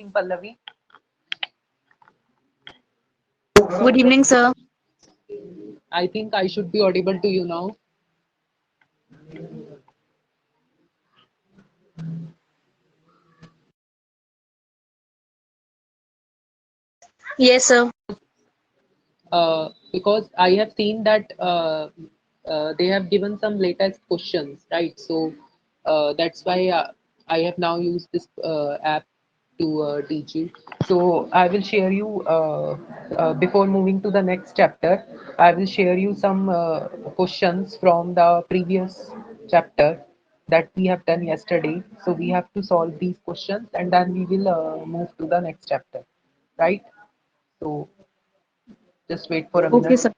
Pallavi. Good evening, sir. I think I should be audible to you now. Yes, sir. Because I have seen that they have given some latest questions, right? So that's why I have now used this app to teach you. So I will share you before moving to the next chapter. I will share you some questions from the previous chapter that we have done yesterday. So we have to solve these questions and then we will move to the next chapter, right? So just wait for a Okay, minute. sir.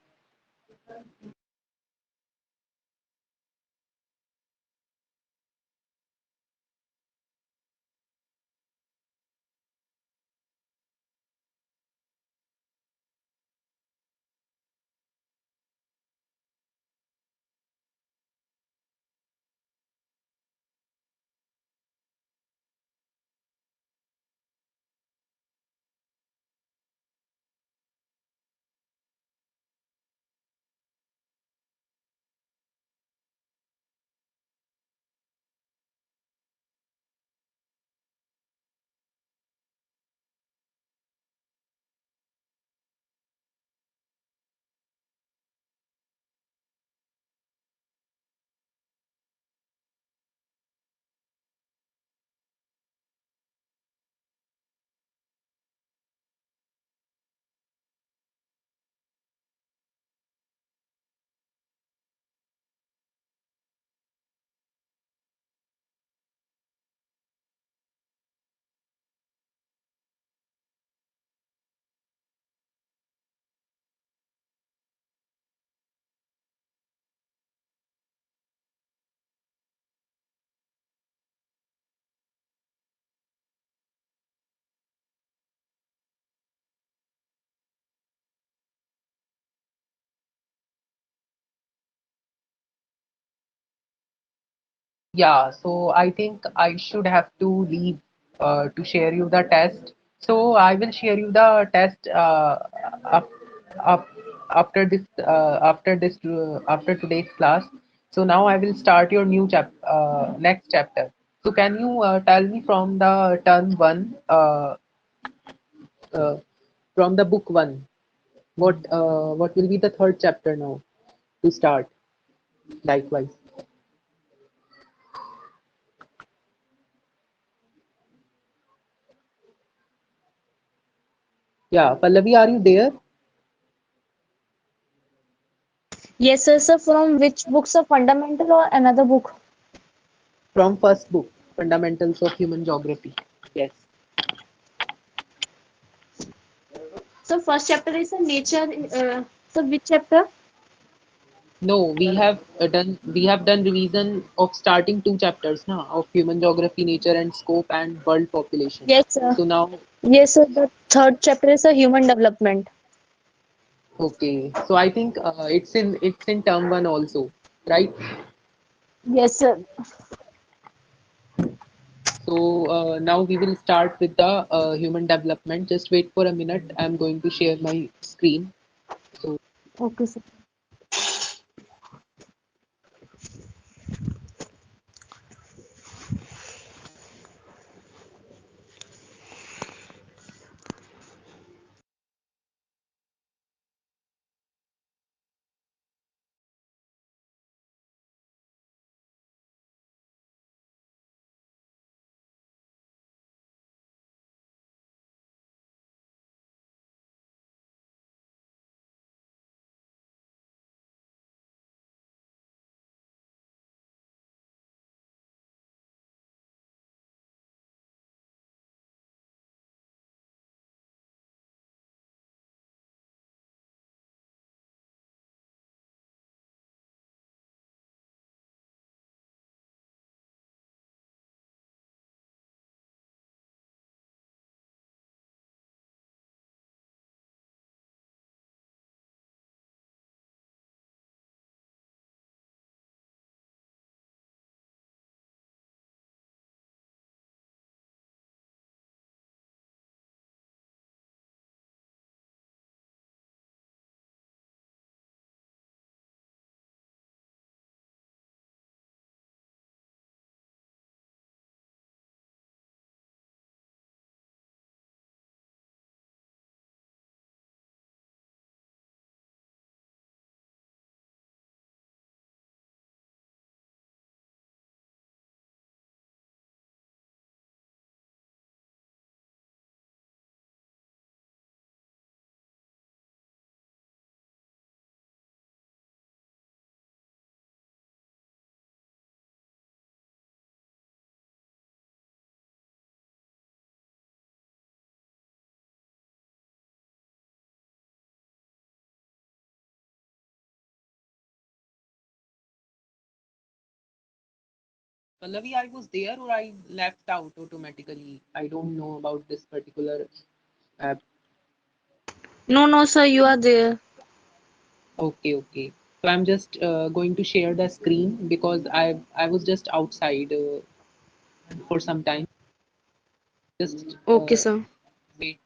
Yeah, so I think I should have to leave to share you the test. So I will share you the test up, up, after today's class. So now I will start your new next chapter. So can you tell me from the turn one, uh, from the book one, what will be the third chapter now to start? Likewise. Yeah, Pallavi, are you there? Yes, sir. Sir, from which books are fundamental or another book? From first book, Fundamentals of Human Geography. Yes. So, first chapter is a nature. So, which chapter? No, we have done revision of starting two chapters now of human geography, nature and scope, and world population. Yes, sir. So now, Yes, sir. The third chapter is a human development. okay. So I think it's in term one also, right? Yes, sir. So now we will start with the human development. Just wait for a minute. I'm going to share my screen. So Okay, sir. Pallavi, I was there or I left out automatically. I don't know about this particular app. No, sir, you are there. Okay, okay. So I'm just going to share the screen because I was just outside for some time. Just Okay, sir. wait.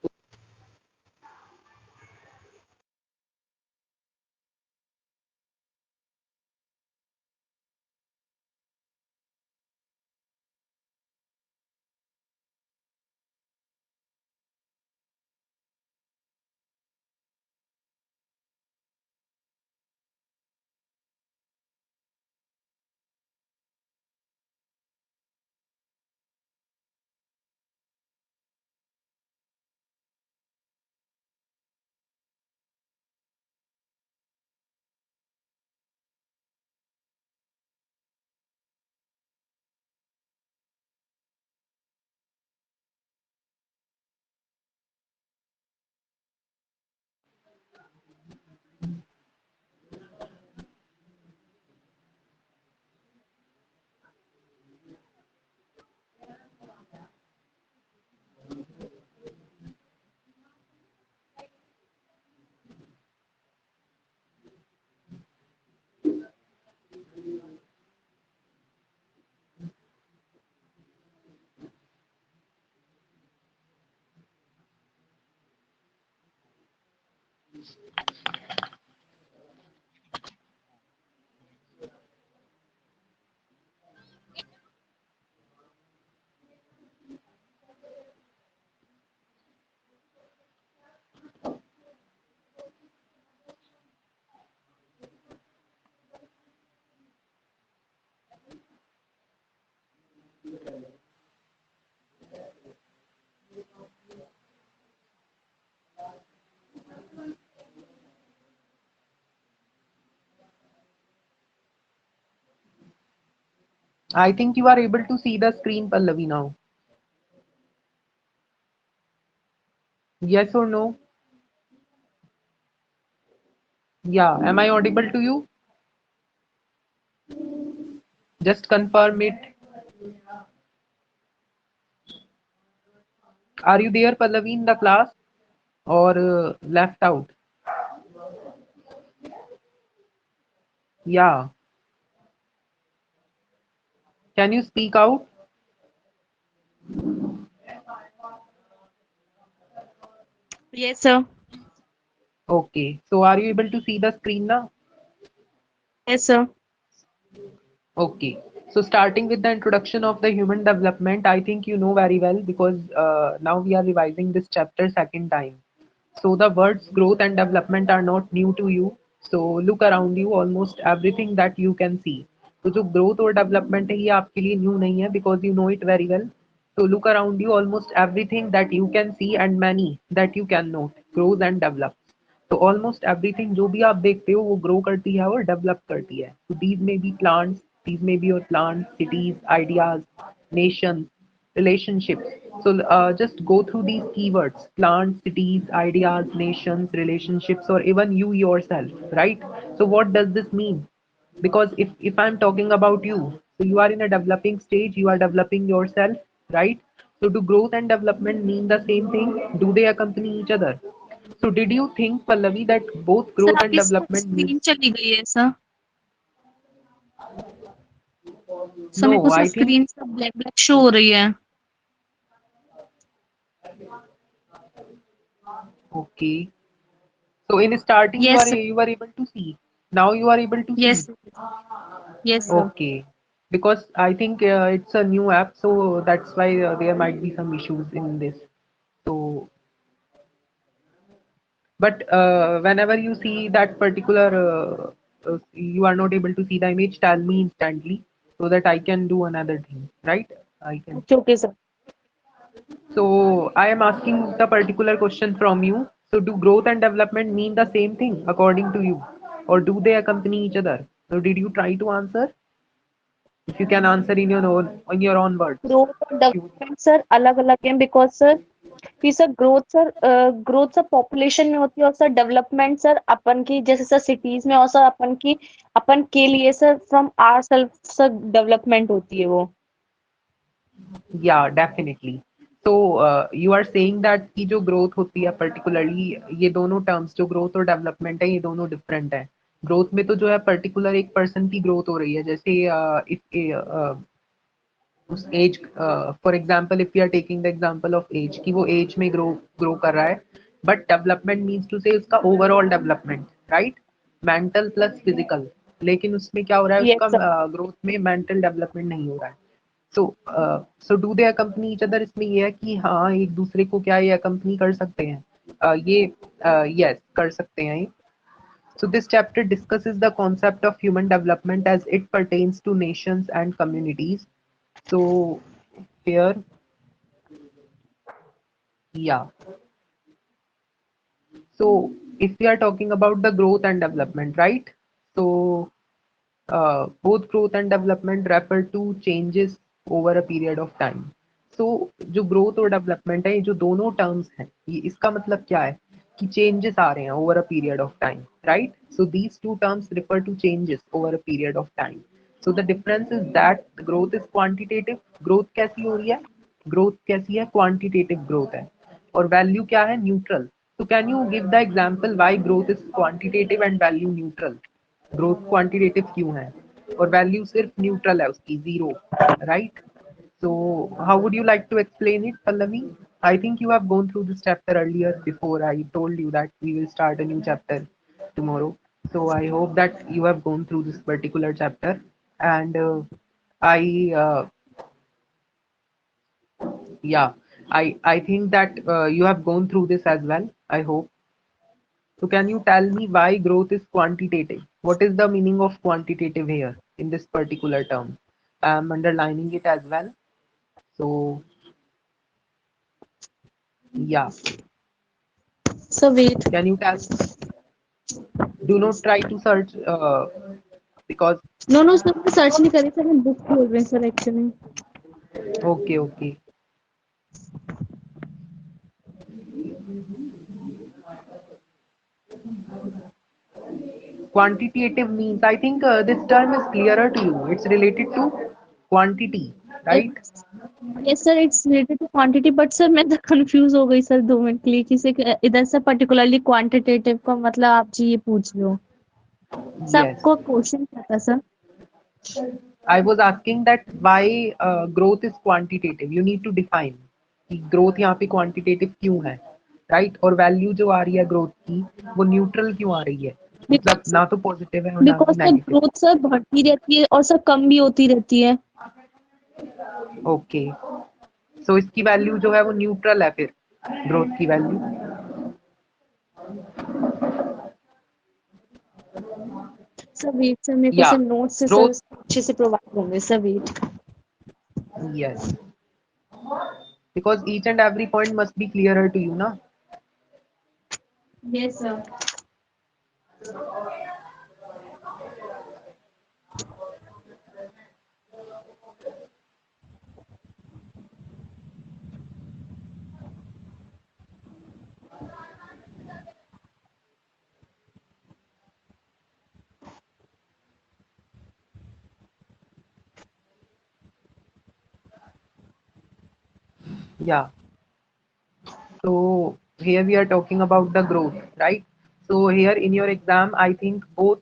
I think you are able to see the screen, Pallavi, now. Yes or no? Yeah. Am I audible to you? Just confirm it. Are you there, Pallavi, in the class or left out? Yeah. Can you speak out? Yes, sir. Okay. So are you able to see the screen now? Yes, sir. Okay. So starting with the introduction of the human development, I think you know very well because now we are revising this chapter second time. So the words growth and development are not new to you. So look around you, almost everything that you can see. तो जो growth और development है ये आपके लिए new नहीं है because you know it very well. So look around you, almost everything that you can see and many that you can note grows and develops. तो ऑलमोस्ट एवरीथिंग जो भी आप देखते हो वो ग्रो करती है और डेवलप करती है. तो these may be plants, these may be your plants, cities, ideas, nation, relationships. So just go through these keywords: plants, cities, ideas, nations, relationships, or even you yourself, right? So what does this mean? Because if I'm talking about you, so you are in a developing stage, you are developing yourself, right? So do growth and development mean the same thing? Do they accompany each other? So did you think, Pallavi, that both sir growth and आपकी development means? Screen चली गई है sir. Sir मेरे को No, sir I think screen से black black show हो रही है. okay. So in starting yes sir. you were able to see. Now you are able to yes. see. Yes sir. Okay. Because I think it's a new app, so that's why there might be some issues in this. So, but whenever you see that particular, you are not able to see the image, tell me instantly so that I can do another thing, right? I can. Okay okay sir. So I am asking the particular question from you. So do growth and development mean the same thing according to you, or do they accompany each other? So did you try to answer? If you can answer in your own words. Growth और development sir अलग अलग हैं because sir कि sir growth sir population में होती है और sir development sir अपन की जैसे सर सिटीज में और सर अपन के लिए sir from our self sir development होती है वो. Yeah, definitely. So you are saying that कि जो growth होती है particularly ये दोनों terms जो growth और development है ये दोनों different है. Growth में तो जो है particular एक person की growth हो रही है जैसे उस age for example if you are taking the example of age कि वो एज में ग्रो कर रहा है बट डेवलपमेंट मीन्स टू से उसका overall development right mental plus physical लेकिन उसमें क्या हो रहा है Yes, उसका sir. ग्रोथ में मेंटल डेवलपमेंट नहीं हो रहा है so so do they accompany each other इसमें ये है कि हाँ एक दूसरे को क्या ये अकम्पनी कर सकते हैं ये यस कर सकते हैं so this chapter discusses the concept of human development as it pertains to nations and communities so here yeah so if we are talking about the growth and development right so both growth and development refer to changes over a period of time so जो growth और development है ये जो दोनों terms हैं ये इसका मतलब क्या है कि changes आ रहे हैं over a period of time right so these two terms refer to changes over a period of time so the difference is that growth is quantitative growth कैसी हो रही है growth कैसी है quantitative growth है और value क्या है neutral so can you give the example why growth is quantitative and value neutral growth quantitative क्यों है और वैल्यू सिर्फ न्यूट्रल है उसकी zero right so how would you like to explain it Pallavi I think you have gone through this chapter earlier before I told you that we will start a new chapter tomorrow so I hope that you have gone through this particular chapter and I yeah I think that you have gone through this as well I hope so can you tell me why growth is quantitative? What is the meaning of quantitative here in this particular term? I'm underlining it as well. So yeah, So wait. can you tell? Do not try to search because No, no, sir, मैं search नहीं करी sir, मैं book खोल रही हूँ sir actually. okay. Quantitative means I think this term is clearer to you. It's related to quantity, right? Yes sir, it's related to quantity, but sir मैं तो confuse हो गई सर 2 मिनट के लिए, किसी इधर से पर्टिकुलरली क्वांटिटेटिव का मतलब आप जी ये पूछ रहे हो. Yes. सबको क्वेश्चन क्या था sir? I was asking that why growth is quantitative. You need to define कि growth यहाँ पे quantitative क्यों है, right? और value जो आ रही है growth की वो neutral क्यों आ रही है? मतलब बिकॉज ना तो positive है और ना because he sir negative. Growth sir बढ़ती रहती है और सर कम भी होती रहती है. Okay. So इसकी value जो है वो neutral है फिर growth की value. सर वेट सर, मेरे को सर Yeah. नोट्स से सर Growth. अच्छे से प्रोवाइड होंगे sir, wait. Yes. Because each and every point must be clearer to you, na? Yes sir. Yeah. So here we are talking about the growth, right? So here in your exam, I think both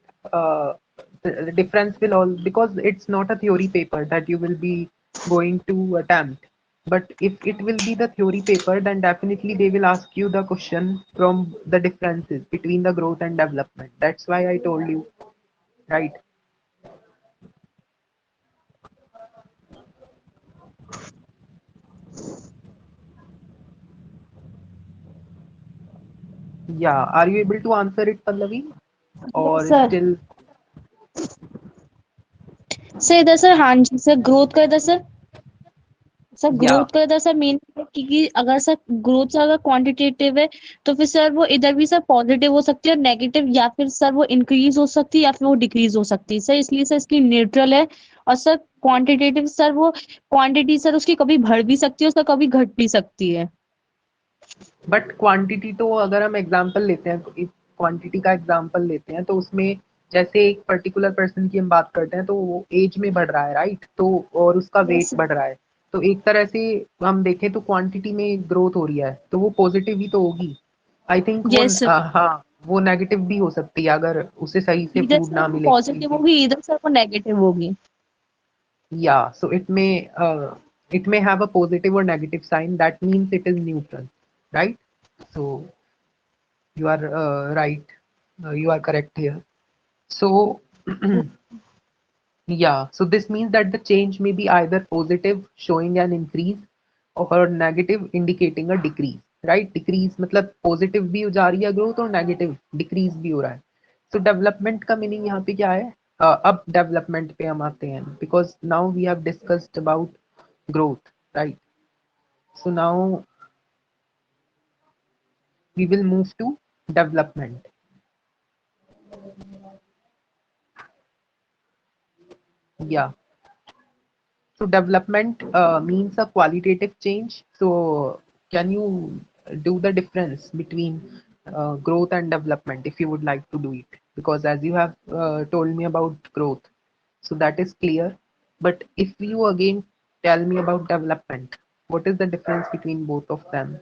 the difference will all because it's not a theory paper that you will be going to attempt. But if it will be the theory paper, then definitely they will ask you the question from the differences between the growth and development. That's why I told you, right? Yeah. Are you able to answer it, Pallavi? Yes Or sir. still, sir इधर sir, हाँ जी sir, growth का इधर sir, sir growth yeah. का इधर sir main, क्योंकि अगर sir growth से अगर क्वांटिटेटिव है तो फिर सर वो इधर भी सर पॉजिटिव हो सकती है और नेगेटिव, या फिर सर वो इंक्रीज हो सकती है या फिर वो डिक्रीज हो सकती है सर, इसलिए सर इसकी न्यूट्रल है. और सर क्वांटिटेटिव सर वो क्वांटिटी सर उसकी कभी बढ़ भी सकती है और सर कभी घट भी सकती है. बट क्वांटिटी तो अगर हम एग्जांपल लेते हैं तो क्वांटिटी का एग्जांपल लेते हैं तो उसमें जैसे एक पर्टिकुलर पर्सन की हम बात करते हैं तो वो एज में बढ़ रहा है राइट तो और उसका यस वेट बढ़ रहा है तो एक तरह से हम देखें तो क्वांटिटी में ग्रोथ हो रही है, तो वो पॉजिटिव ही तो होगी। आई थिंक वो यस, हाँ, वो नेगेटिव भी हो सकती है अगर उसे सही से इधर फूड से ना वो मिले किसी पॉजिटिव चीज। होगी, इधर से वो नेगेटिव होगी। या सो it may have a positive or negative sign, that means it is neutral, right? So you are right, you are correct here. So yeah, so this means that the change may be either positive showing an increase or negative indicating a decrease, right? Decrease मतलब positive भी जा रही है growth और negative decrease भी हो रहा है। So development का meaning यहाँ पे क्या है? अब development पे हम आते हैं, because now we have discussed about growth, right? So now we will move to development. Yeah. So development means a qualitative change. So can you do the difference between growth and development if you would like to do it? Because as you have told me about growth, so that is clear. But if you again tell me about development, what is the difference between both of them?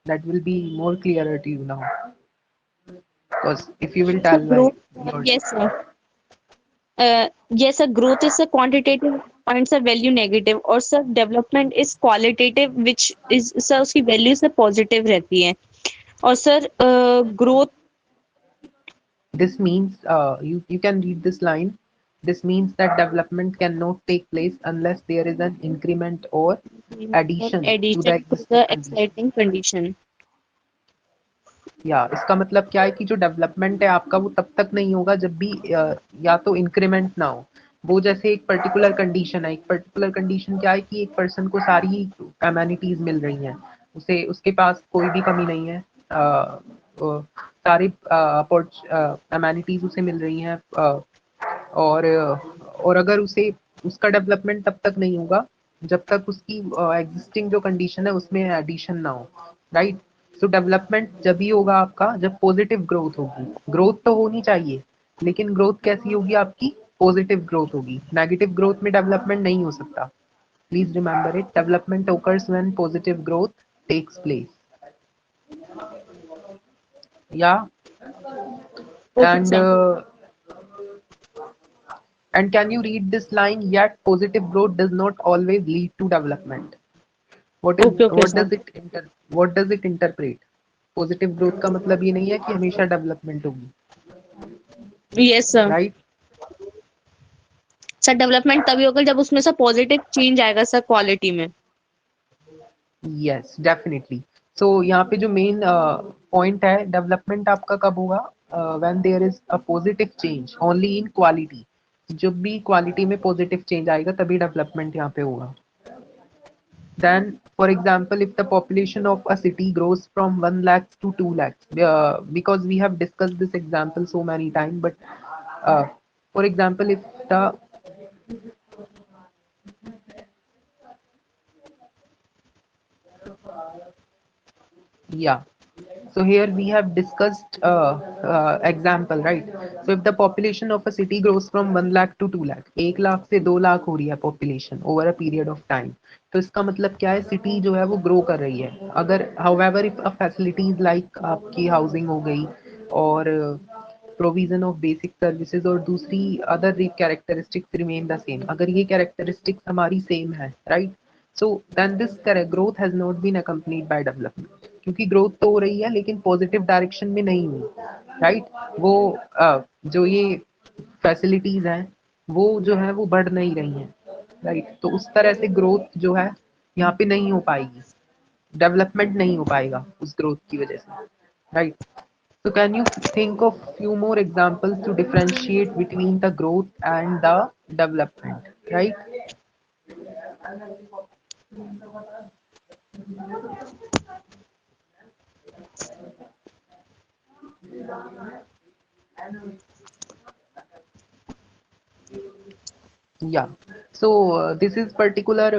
That will be more clearer to you now. Because if you will So tell growth, like your yes sir. Yes sir, growth is a quantitative and sir value negative, और sir development is qualitative which is sir उसकी value से positive रहती है। और sir growth this means you can read this line. This means that development cannot take place unless there is an increment or और addition to the addition to existing the condition. Exciting condition. या इसका मतलब क्या है कि जो development है आपका वो तब तक नहीं होगा जब भी या तो इंक्रीमेंट ना हो। वो जैसे एक पर्टिकुलर कंडीशन है, एक पर्टिकुलर कंडीशन क्या है कि एक पर्सन को सारी अमेनिटीज मिल रही हैं, उसे उसके पास कोई भी कमी नहीं है, सारी अमेनिटीज उसे मिल रही हैं, और अगर उसे उसका डेवलपमेंट तब तक नहीं होगा जब तक उसकी एग्जिस्टिंग जो कंडीशन है उसमें एडिशन ना हो, राइट? सो डेवलपमेंट जब ही होगा आपका जब पॉजिटिव ग्रोथ होगी। ग्रोथ तो होनी चाहिए, लेकिन ग्रोथ कैसी होगी आपकी? पॉजिटिव ग्रोथ होगी। नेगेटिव ग्रोथ में डेवलपमेंट नहीं हो सकता। Please remember it, development occurs when positive growth takes place. Yeah. Okay and sir. uh, and can you read this line? Yet positive growth does not always lead to development. Okay okay what sir. does it what does it interpret? Positive growth का मतलब ये नहीं है कि हमेशा development होगी, yes sir. Right? Sir development तभी होगा जब उसमें से पॉजिटिव चेंज आएगा सर क्वालिटी में। Yes definitely. सो यहाँ पे जो मेन पॉइंट है, डेवलपमेंट आपका कब होगा? When there is a positive change only in quality. जब भी क्वालिटी में पॉजिटिव चेंज आएगा तभी डेवलपमेंट यहाँ पे होगा। Then, for example, if the population of a city grows from 1 lakh to 2 lakhs, because we have discussed this example so many times, but uh, for example, if the yeah, so here we have discussed example, right? So if the population of a city grows from 1 lakh to 2 lakh, 1 lakh से 2 लाख हो रही है population over a period of time, तो इसका मतलब क्या है? City जो है वो ग्रो कर रही है। अगर however if a facilities like आपकी हाउसिंग हो गई और प्रोविजन ऑफ बेसिक सर्विसेज और दूसरी other characteristics remain the same, अगर ये कैरेक्टरिस्टिक्स हमारी सेम है, right? So then this growth has not been accompanied by development, क्योंकि ग्रोथ तो हो रही है लेकिन पॉजिटिव डायरेक्शन में नहीं हुई, राइट? वो जो ये फैसिलिटीज हैं वो जो है वो बढ़ नहीं रही हैं, राइट? तो उस तरह से ग्रोथ जो है यहाँ पे नहीं हो पाएगी, डेवलपमेंट नहीं हो पाएगा उस ग्रोथ की वजह से, right? So can you think of few more examples to differentiate between the growth and the development, right? Yeah. So this is particular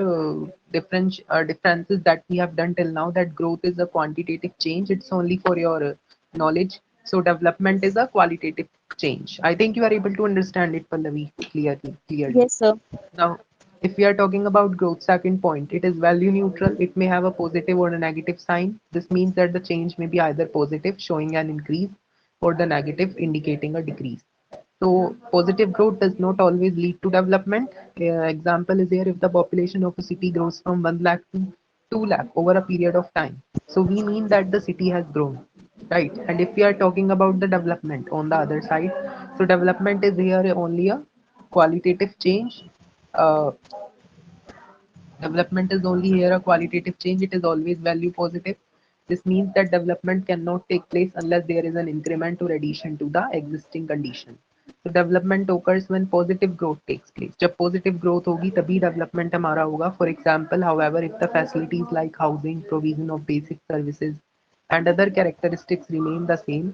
differences that we have done till now. That growth is a quantitative change. It's only for your knowledge. So development is a qualitative change. I think you are able to understand it, Pallavi, clearly. Yes sir. Now, If we are talking about growth, second point, it is value neutral. It may have a positive or a negative sign. This means that the change may be either positive, showing an increase, or the negative, indicating a decrease. So positive growth does not always lead to development. Example is here, if the population of a city grows from 1 lakh to 2 lakh over a period of time. So we mean that the city has grown, right? And if we are talking about the development on the other side, so development is here only a qualitative change. Uh, Development is only here a qualitative change, it is always value positive. This means that development cannot take place unless there is an increment or addition to the existing condition. So development occurs when positive growth takes place. जब positive growth होगी तभी development हमारा होगा. For example, however, if the facilities like housing, provision of basic services, and other characteristics remain the same,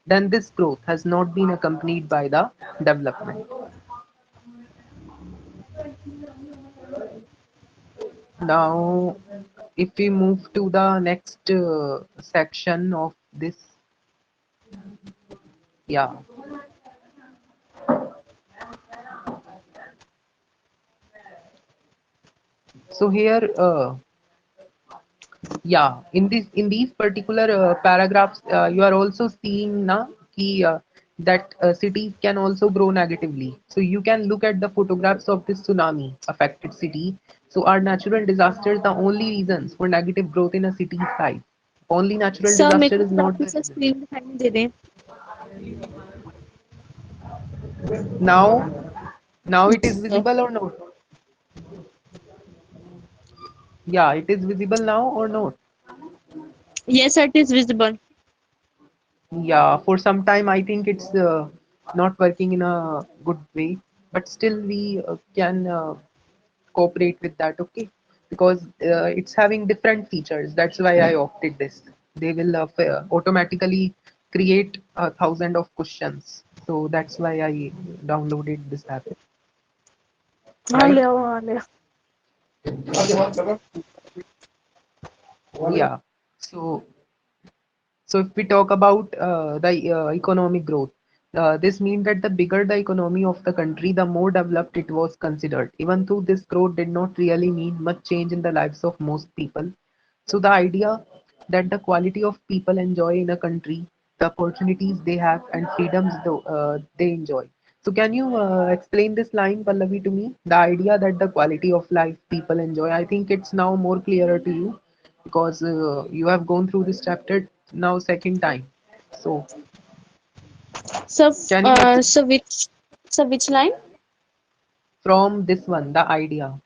then this growth has not been accompanied by the development. Now, if we move to the next section of this, yeah. So here, yeah, in these particular paragraphs, you are also seeing na ki, that cities can also grow negatively. So you can look at the photographs of this tsunami affected city. So are natural disasters the only reasons for negative growth in a city's size? Only natural sir मेरे disaster को is sir not आपकी the sir reason. Screen दिखाई नहीं दे रहे। Now, now it is sir visible or not? Yeah, it is visible now or not? Yes sir it is visible. Yeah, for some time I think it's not working in a good way, but still we can cooperate with that, okay? Because it's having different features. That's why I opted this. They will automatically create 1,000 of questions. So that's why I downloaded this app, हाँ ले right? आओ हाँ ले Yeah. So So if we talk about the economic growth, this means that the bigger the economy of the country, the more developed it was considered. Even though this growth did not really mean much change in the lives of most people. So the idea that the quality of people enjoy in a country, the opportunities they have, and freedoms they enjoy. So can you explain this line, Pallavi, to me? The idea that the quality of life people enjoy. I think it's now more clearer to you because you have gone through this chapter now second time. So sir can you sir which line. from this one the idea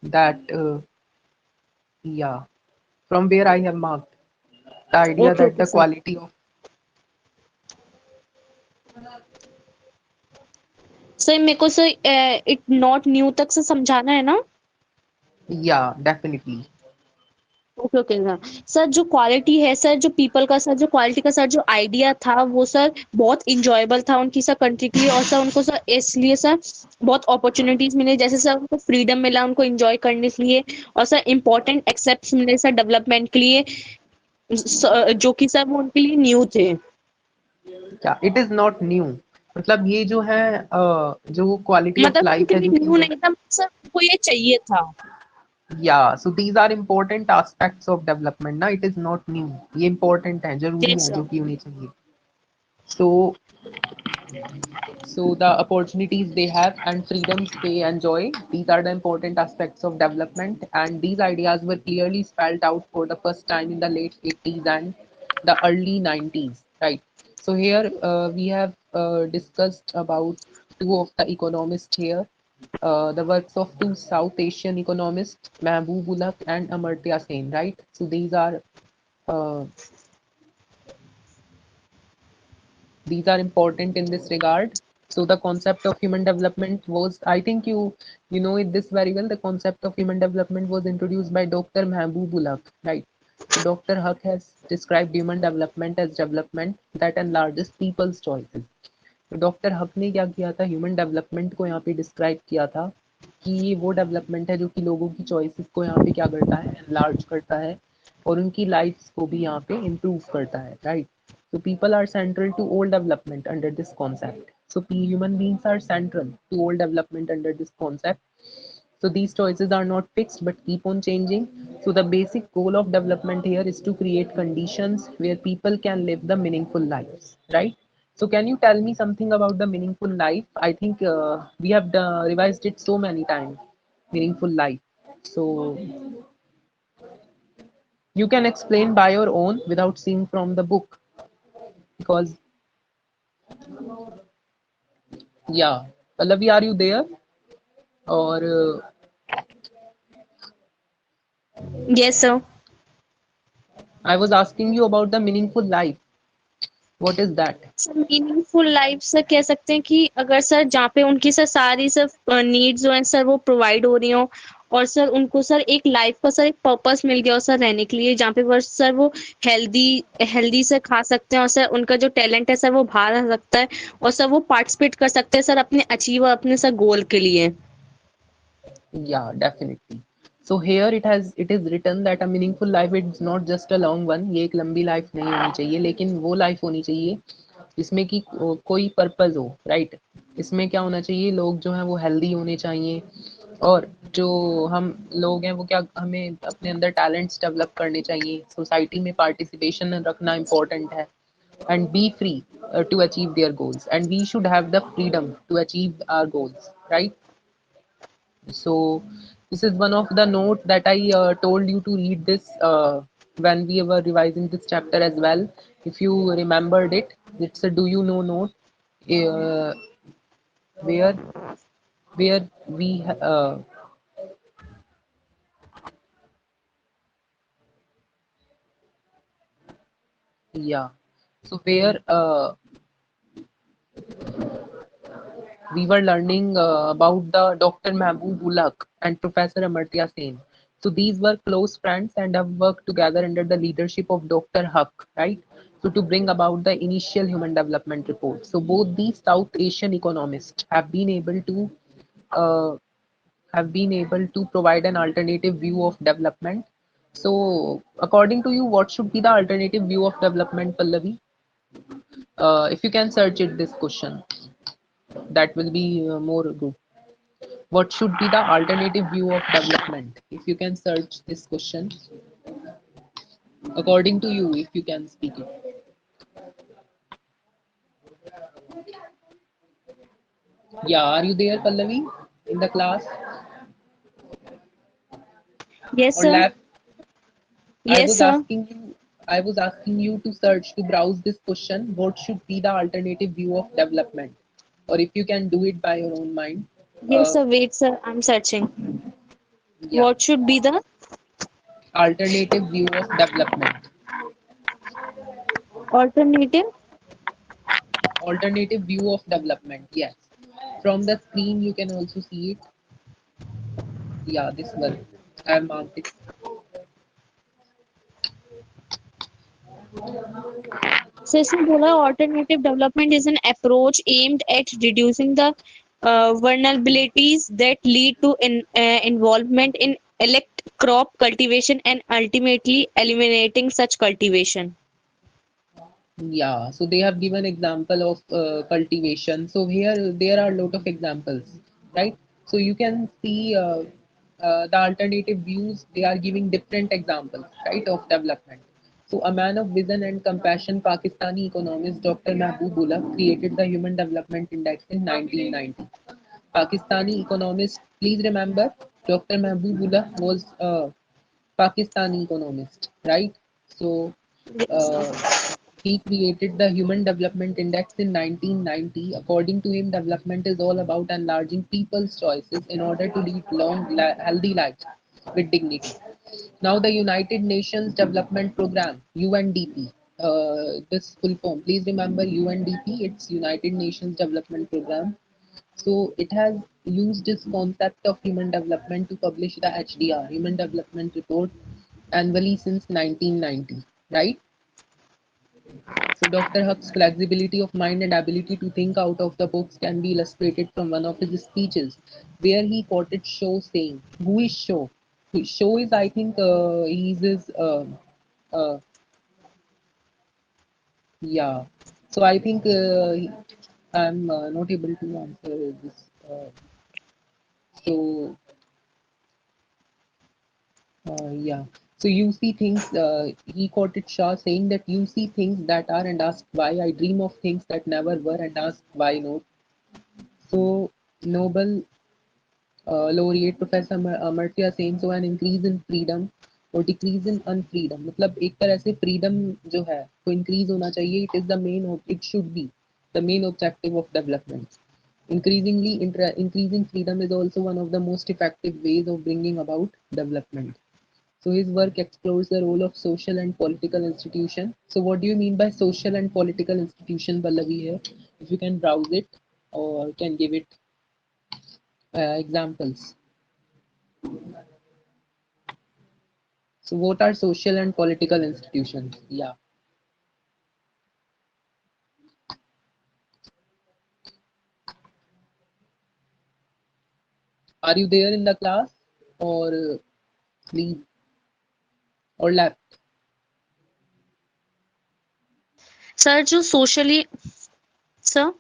that yeah, from where I have marked the idea okay that okay the sir quality of sir मेरे को sir it not new तक से समझाना है ना। yeah, definitely. Okay okay sir sir जो quality है sir जो पीपल का सर जो क्वालिटी का सर जो आइडिया था वो सर बहुत इंजॉयबल था उनकी सर कंट्री के लिए और सर उनको सर इसलिए सर बहुत अपॉर्चुनिटीज मिले जैसे सर उनको फ्रीडम मिला उनको एंजॉय करने के लिए और सर इम्पोर्टेंट एक्सेप्ट मिले सर डेवलपमेंट के लिए जो कि सर वो उनके लिए न्यू थे। Yeah, it is not new. मतलब ये जो है जो क्वालिटी ऑफ मतलब सर लाइफ उनके है लिए जो न्यू कि नहीं था सर उनको ये चाहिए था। yeah, so these are important aspects of development ना, it is not new. ये important है, जरूरी यस है जो सर। कि होनी चाहिए. So the opportunities they have and freedoms they enjoy, these are the important aspects of development, and these ideas were clearly spelled out for the first time in the late 80s and the early 90s, right? So here we have discussed about two of the economists here, the works of two South Asian economists, Mehboob Ulaq and Amartya Sen, right? So uh, these are important in this regard. So the concept of human development was, I think you know it this very well, the concept of human development was introduced by Dr. Mehboob Ulaq, right? So Dr. Huq has described human development as development that enlarges people's choices. तो doctor हक ने क्या किया था, human development को यहाँ पे describe किया था कि ये वो डेवलपमेंट है जो कि लोगों की चॉइसेस को यहाँ पे क्या करता है, एनलार्ज करता है और उनकी लाइफ्स को भी यहाँ पे इम्प्रूव करता है, right? So people are central to all development under this concept. So human beings are central to all development under this concept. So these choices are not fixed but keep on changing. So the basic goal of development here is to create conditions where people can live the meaningful lives, right? So can you tell me something about the meaningful life? I think we have revised it so many times. Meaningful life. So you can explain by your own without seeing from the book because yeah. Pallavi, are you there? Or Yes, sir. I was asking you about the meaningful life. What is that? Sir meaningful life sir कह सकते हैं कि अगर sir जहाँ पे उनकी sir सारी sir needs जो हैं सर वो प्रोवाइड हो रही हो और सर उनको सर एक लाइफ का सर एक पर्पस मिल गया हो सर रहने के लिए जहाँ पे बस सर वो हेल्दी हेल्दी से खा सकते हैं और सर उनका जो टैलेंट है सर वो बाहर आ सकता है और सर वो पार्टिसिपेट कर सकते हैं सर अपने अचीव अपने सर गोल के लिए। Yeah, definitely. So here it is written that a meaningful life is not just a long one. ये एक लंबी लाइफ नहीं होनी चाहिए लेकिन वो लाइफ होनी चाहिए जिसमें कि कोई पर्पस हो, राइट? इसमें क्या होना चाहिए, लोग जो हैं वो हेल्दी होने चाहिए और जो हम लोग हैं वो क्या, हमें अपने अंदर टैलेंट्स डेवलप करने चाहिए, सोसाइटी में पार्टिसिपेशन रखना इम्पोर्टेंट है and be free to achieve their goals, and we should have the freedom to achieve our goals, right? So this is one of the notes that I told you to read this when we were revising this chapter as well. If you remembered it, it's a do you know note uh, where where we yeah. So where we were learning about the Dr. Mahbub Ulaq and Professor Amartya Sen. So these were close friends and have worked together under the leadership of Dr. Huq, right? So to bring about the initial human development report. So both these South Asian economists uh, have been able to provide an alternative view of development. So according to you, what should be the alternative view of development, Pallavi? If you can search it, this question, that will be more good. What should be the alternative view of development? If you can search this question, according to you, if you can speak it. Yeah, are you there, Pallavi, in the class Yes, or sir. lab? I Yes, was sir. asking you. I was asking you to search to browse this question. What should be the alternative view of development? Or if you can do it by your own mind. Yes, Uh, sir. Wait, sir. I'm searching. yeah, What should be the alternative view of development. alternative? Alternative view of development. Yes. From the screen, you can also see it. Yeah, this one. I have marked it. So इसमें बोला alternative development is an approach aimed at reducing the vulnerabilities that lead to involvement in elect crop cultivation and ultimately eliminating such cultivation. Yeah, so they have given example of cultivation. So here there are a lot of examples, right? So you can see the alternative views. They are giving different examples, right, of development. So a man of vision and compassion, Pakistani economist Dr. Mahbubullah created the Human Development Index in 1990. Pakistani economist, please remember, Dr. Mahbubullah was a Pakistani economist, right? So. Yes, sir. Uh, he created the Human Development Index in 1990. According to him, development is all about enlarging people's choices in order to lead long, healthy lives with dignity. Now, the United Nations Development Program, UNDP, this full form, please remember UNDP, it's United Nations Development Program. So, it has used this concept of human development to publish the HDR, Human Development Report, annually since 1990, right? So Dr. Huck's flexibility of mind and ability to think out of the box can be illustrated from one of his speeches, where he quoted Shaw saying, "Who is Shaw? Shaw is, I think, he's his, uh, yeah. So I think I'm not able to answer this. So Yeah. So you see things, he quoted Shaw saying that you see things that are and ask why. I dream of things that never were and ask why not. So Nobel laureate professor Amartya Sen, so an increase in freedom और decrease in unfreedom, मतलब एक तरह से freedom जो है वो increase होना चाहिए. It should be the main objective of development. Increasing freedom is also one of the most effective ways of bringing about development. So his work explores the role of social and political institution. So what do you mean by social and political institution, Pallavi, here? If you can browse it or can give it examples. So what are social and political institutions? Yeah. Are you there in the class or leave or left? Sir जो socially sir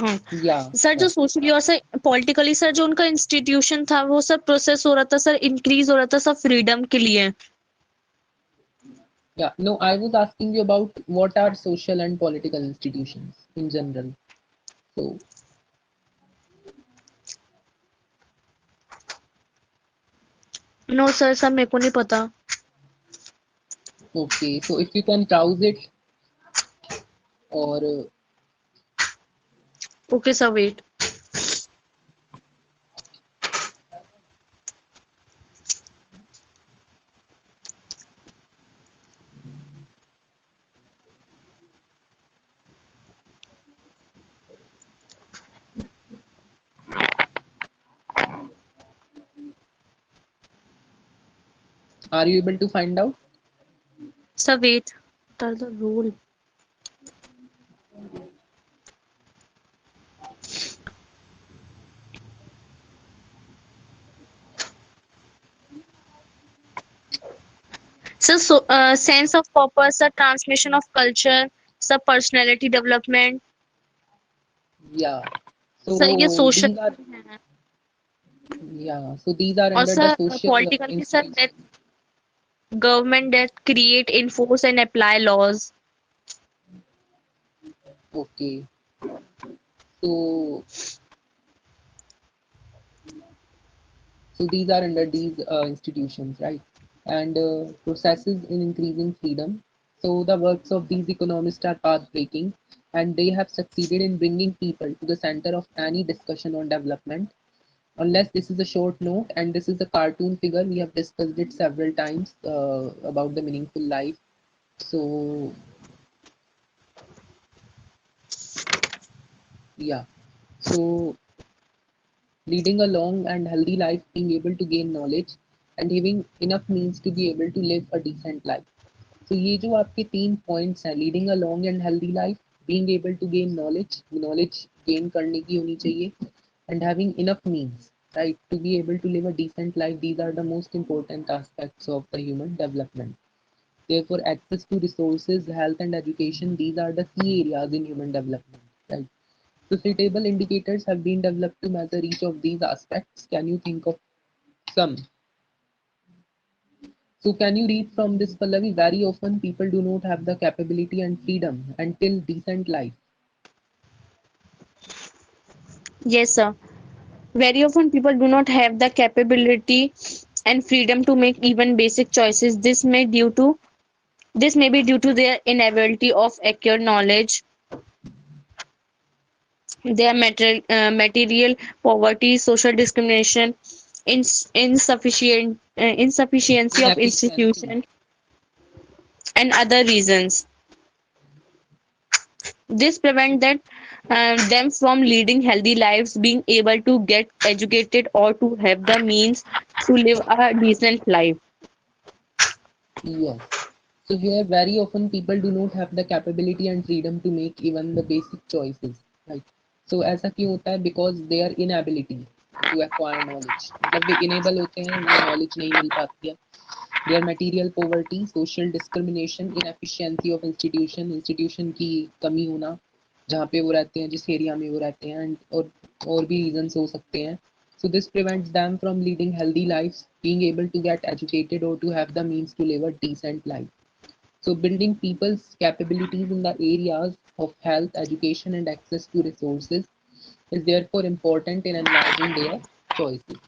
हाँ Yeah. Sir जो socially और sir politically sir जो उनका institution था वो सब process हो रहा था सर, इंक्रीज हो रहा था सब फ्रीडम के लिए. Yeah. No, I was asking you about what are social and political institutions in general. So no sir सब मेरे को नहीं पता. okay. So if you can browse it or okay sir wait. are you able to find out? Sir wait the rule. So, sense of purpose, the transmission of culture, sub personality development. Yeah. Sir ये So social these are, है. yeah. So these are और under the sir social political की sir institutions. that government that create, enforce and apply laws. Okay. So so these are under these institutions, right? And processes in increasing freedom. So the works of these economists are path-breaking, and they have succeeded in bringing people to the center of any discussion on development. Unless this is a short note, and this is a cartoon figure, we have discussed it several times about the meaningful life. So yeah, so leading a long and healthy life, being able to gain knowledge, and having enough means to be able to live a decent life. So ये जो आपके 3 points हैं, leading a long and healthy life, being able to gain knowledge gain करने की होनी चाहिए, and having enough means, right, to be able to live a decent life. These are the most important aspects of the human development. Therefore, access to resources, health, and education, these are the key areas in human development, right? So suitable indicators have been developed to measure each of these aspects. Can you think of some? So can you read from this, Pallavi? Very often people do not have the capability and freedom until decent life. Yes, sir. Very often people do not have the capability and freedom to make even basic choices. This may be due to their inability of accurate knowledge, their material poverty, social discrimination, insufficiency of Inefficiency. institution, and other reasons. This prevent them from leading healthy lives, being able to get educated, or to have the means to live a decent life. Yes. So here very often people do not have the capability and freedom to make even the basic choices, right? So ऐसा क्यों होता है? Because their inability to acquire knowledge. मतलब वे enable होते हैं, उन्हें knowledge नहीं मिल पाती है. Their material poverty, social discrimination, inefficiency of institution की कमी होना, जहाँ पे वो रहते हैं, जिस एरिया में वो रहते हैं, और भी reasons हो सकते हैं. So this prevents them from leading healthy lives, being able to get educated or to have the means to live a decent life. So building people's capabilities in the areas of health, education, and access to resources is therefore important in enlarging their choices.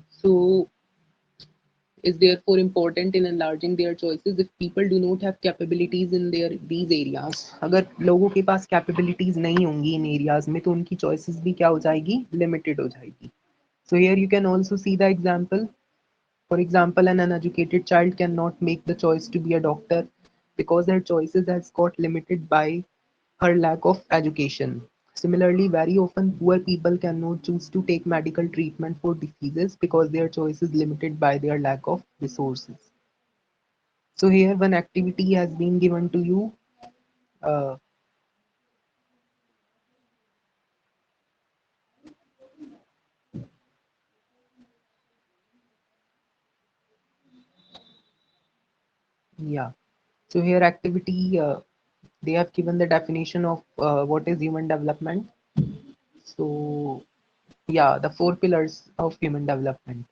So is therefore important in enlarging their choices. If people do not have capabilities in their these areas, अगर लोगों के पास capabilities नहीं होंगी इन areas में तो उनकी choices भी क्या हो जाएगी, limited हो जाएगी. So here you can also see the example. For example, an uneducated child cannot make the choice to be a doctor because their choices has got limited by her lack of education. Similarly, very often poor people cannot choose to take medical treatment for diseases because their choice is limited by their lack of resources. So here one activity has been given to you. Uh, yeah. So here activity, they have given the definition of what is human development. So yeah, the four pillars of human development.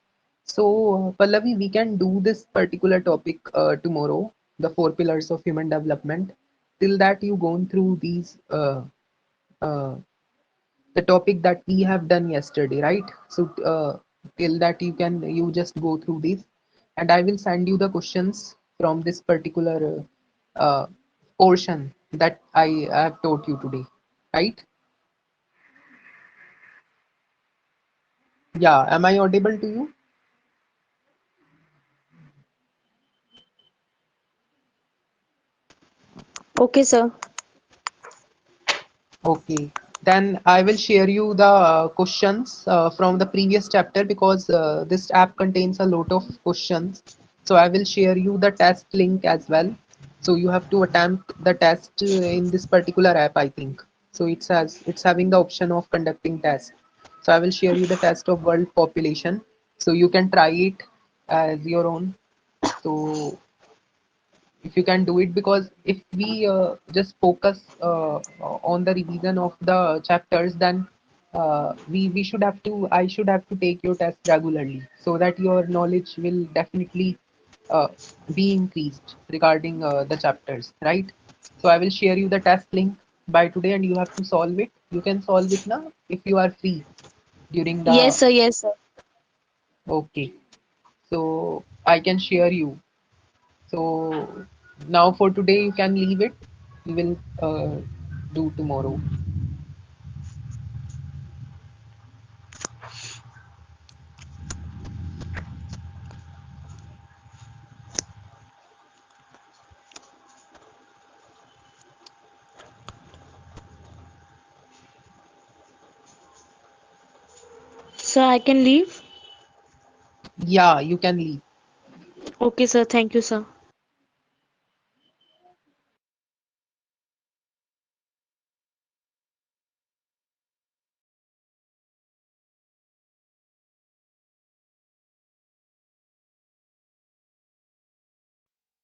So Pallavi, we can do this particular topic tomorrow, the four pillars of human development. Till that you gone through these uh, the topic that we have done yesterday, right? So till that you just go through these, and I will send you the questions from this particular portion that I have taught you today, right? Yeah, am I audible to you? Okay, sir. Okay, then I will share you the questions from the previous chapter because this app contains a lot of questions. So I will share you the test link as well. So you have to attempt the test in this particular app, I think. So it's having the option of conducting test. So I will share you the test of world population. So you can try it as your own. So if you can do it, because if we just focus on the revision of the chapters, then we should have to I should have to take your test regularly so that your knowledge will definitely uh, be increased regarding the chapters, right? So I will share you the test link by today and you have to solve it. You can solve it now if you are free during the. Yes, sir. Yes, sir. Okay, so I can share you. So now for today you can leave it. We will do tomorrow. Sir, I can leave. Yeah, you can leave. Okay, sir. Thank you, sir.